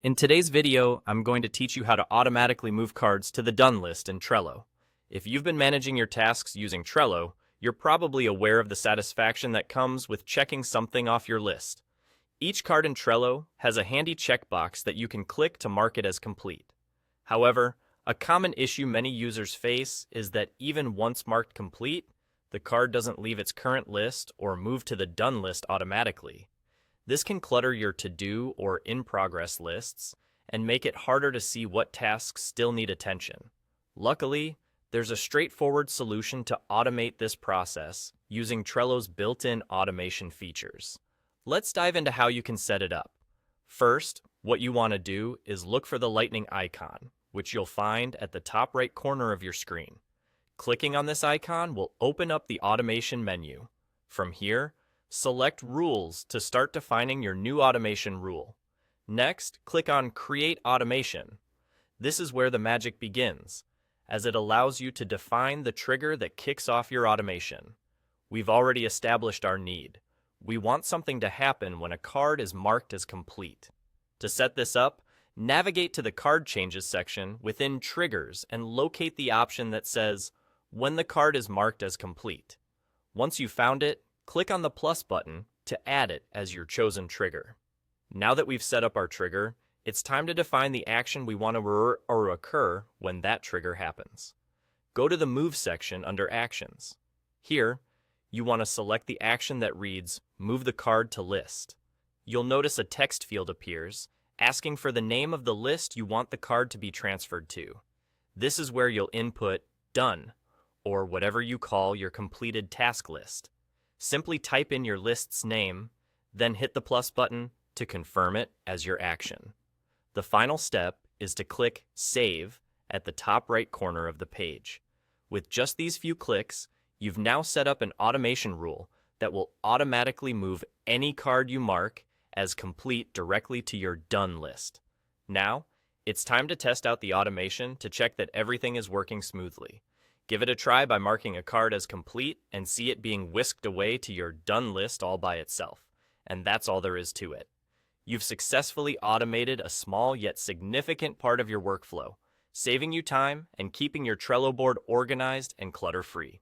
In today's video, I'm going to teach you how to automatically move cards to the done list in Trello. If you've been managing your tasks using Trello, you're probably aware of the satisfaction that comes with checking something off your list. Each card in Trello has a handy checkbox that you can click to mark it as complete. However, a common issue many users face is that even once marked complete, the card doesn't leave its current list or move to the done list automatically. This can clutter your to-do or in-progress lists and make it harder to see what tasks still need attention. Luckily, there's a straightforward solution to automate this process using Trello's built-in automation features. Let's dive into how you can set it up. First, what you want to do is look for the lightning icon, which you'll find at the top right corner of your screen. Clicking on this icon will open up the automation menu. From here, select Rules to start defining your new automation rule. Next, click on Create Automation. This is where the magic begins, as it allows you to define the trigger that kicks off your automation. We've already established our need. We want something to happen when a card is marked as complete. To set this up, navigate to the Card Changes section within Triggers and locate the option that says, When the card is marked as complete. Once you've found it, click on the plus button to add it as your chosen trigger. Now that we've set up our trigger, it's time to define the action we want to occur when that trigger happens. Go to the Move section under Actions. Here, you want to select the action that reads Move the card to list. You'll notice a text field appears, asking for the name of the list you want the card to be transferred to. This is where you'll input Done, or whatever you call your completed task list. Simply type in your list's name, then hit the plus button to confirm it as your action. The final step is to click Save at the top right corner of the page. With just these few clicks, you've now set up an automation rule that will automatically move any card you mark as complete directly to your done list. Now, it's time to test out the automation to check that everything is working smoothly. Give it a try by marking a card as complete and see it being whisked away to your done list all by itself. And that's all there is to it. You've successfully automated a small yet significant part of your workflow, saving you time and keeping your Trello board organized and clutter-free.